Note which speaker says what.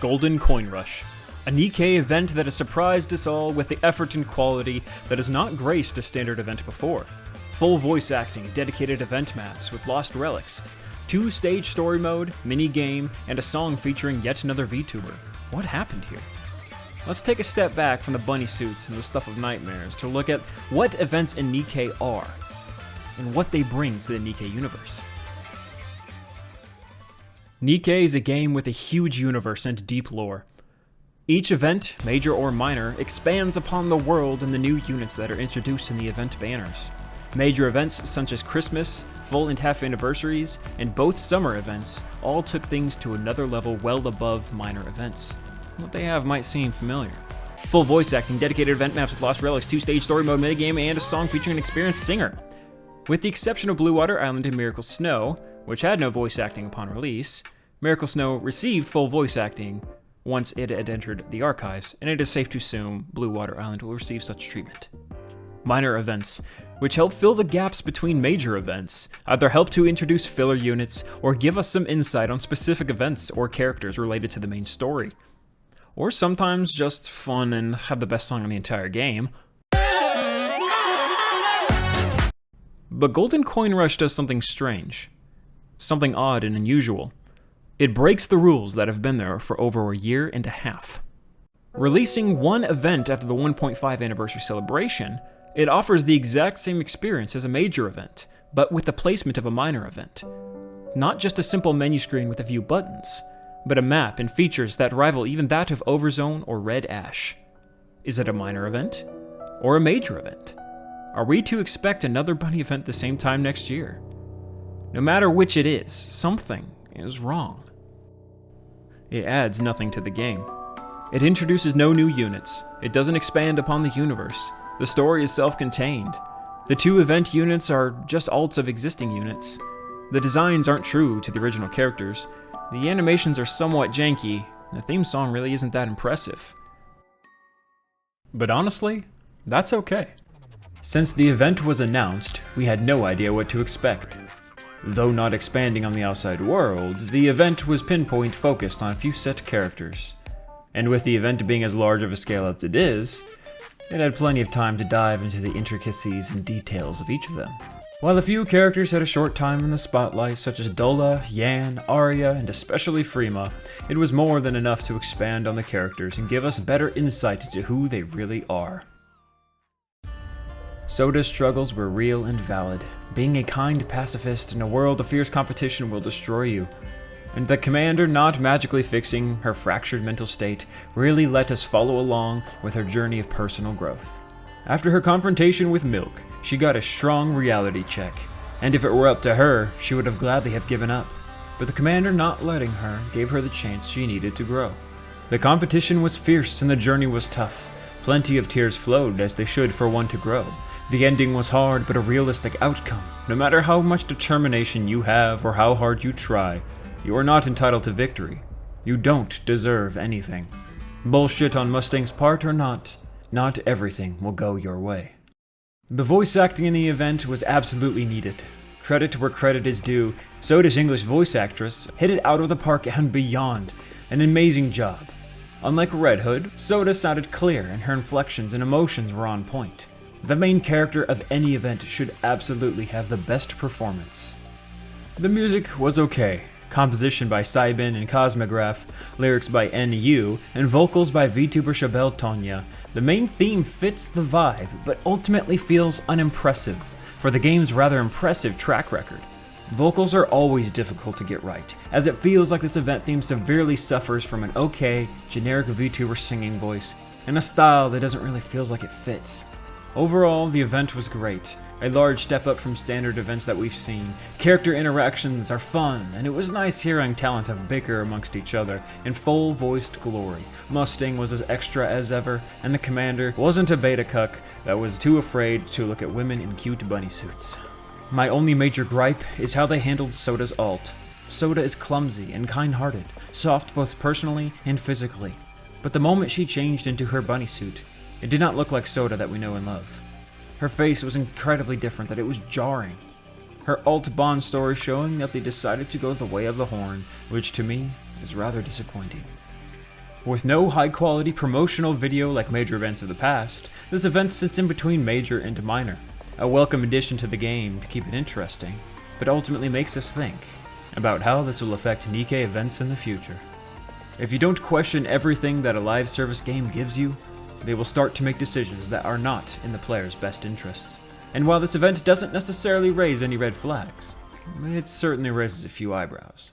Speaker 1: Golden Coin Rush, a Nikke event that has surprised us all with the effort and quality that has not graced a standard event before. Full voice acting, dedicated event maps with lost relics, 2-stage story mode, mini-game, and a song featuring yet another VTuber. What happened here? Let's take a step back from the bunny suits and the stuff of nightmares to look at what events in Nikke are, and what they bring to the Nikke universe. Nikke is a game with a huge universe and deep lore. Each event, major or minor, expands upon the world and the new units that are introduced in the event banners. Major events such as Christmas, full and half anniversaries, and both summer events all took things to another level well above minor events. What they have might seem familiar. Full voice acting, dedicated event maps with lost relics, 2-stage story mode minigame, and a song featuring an experienced singer. With the exception of Blue Water Island and Miracle Snow, which had no voice acting upon release, Miracle Snow received full voice acting once it had entered the archives, and it is safe to assume Blue Water Island will receive such treatment. Minor events, which help fill the gaps between major events, either help to introduce filler units or give us some insight on specific events or characters related to the main story. Or sometimes just fun and have the best song in the entire game. But Golden Coin Rush does something strange. Something odd and unusual. It breaks the rules that have been there for over a year and a half. Releasing one event after the 1.5 anniversary celebration, it offers the exact same experience as a major event, but with the placement of a minor event. Not just a simple menu screen with a few buttons, but a map and features that rival even that of Overzone or Red Ash. Is it a minor event? Or a major event? Are we to expect another bunny event the same time next year? No matter which it is, something is wrong. It adds nothing to the game. It introduces no new units. It doesn't expand upon the universe. The story is self-contained. The 2 event units are just alts of existing units. The designs aren't true to the original characters. The animations are somewhat janky. The theme song really isn't that impressive. But honestly, that's okay. Since the event was announced, we had no idea what to expect. Though not expanding on the outside world, the event was pinpoint focused on a few set characters. And with the event being as large of a scale as it is, it had plenty of time to dive into the intricacies and details of each of them. While a few characters had a short time in the spotlight, such as Dola, Yan, Arya, and especially Freema, it was more than enough to expand on the characters and give us better insight into who they really are. Soda's struggles were real and valid. Being a kind pacifist in a world of fierce competition will destroy you. And the commander not magically fixing her fractured mental state really let us follow along with her journey of personal growth. After her confrontation with Milk, she got a strong reality check, and if it were up to her, she would have gladly have given up. But the commander not letting her gave her the chance she needed to grow. The competition was fierce and the journey was tough. Plenty of tears flowed, as they should for one to grow. The ending was hard, but a realistic outcome. No matter how much determination you have or how hard you try, you are not entitled to victory. You don't deserve anything. Bullshit on Mustang's part or not everything will go your way. The voice acting in the event was absolutely needed. Credit where credit is due, Soda's English voice actress hit it out of the park and beyond. An amazing job. Unlike Red Hood, Soda sounded clear and her inflections and emotions were on point. The main character of any event should absolutely have the best performance. The music was okay. Composition by Saibin and Cosmograph, lyrics by NU, and vocals by VTuber Shabelle Tonya. The main theme fits the vibe, but ultimately feels unimpressive for the game's rather impressive track record. Vocals are always difficult to get right, as it feels like this event theme severely suffers from an okay, generic VTuber singing voice, and a style that doesn't really feel like it fits. Overall, the event was great. A large step up from standard events that we've seen. Character interactions are fun, and it was nice hearing talent bicker amongst each other in full-voiced glory. Mustang was as extra as ever, and the commander wasn't a beta cuck that was too afraid to look at women in cute bunny suits. My only major gripe is how they handled Soda's ult. Soda is clumsy and kind-hearted, soft both personally and physically. But the moment she changed into her bunny suit, it did not look like Soda that we know and love. Her face was incredibly different, that it was jarring. Her alt bond story showing that they decided to go the way of the horn, which to me is rather disappointing. With no high-quality promotional video like major events of the past, this event sits in between major and minor, a welcome addition to the game to keep it interesting, but ultimately makes us think about how this will affect Nikke events in the future. If you don't question everything that a live service game gives you, they will start to make decisions that are not in the player's best interests. And while this event doesn't necessarily raise any red flags, it certainly raises a few eyebrows.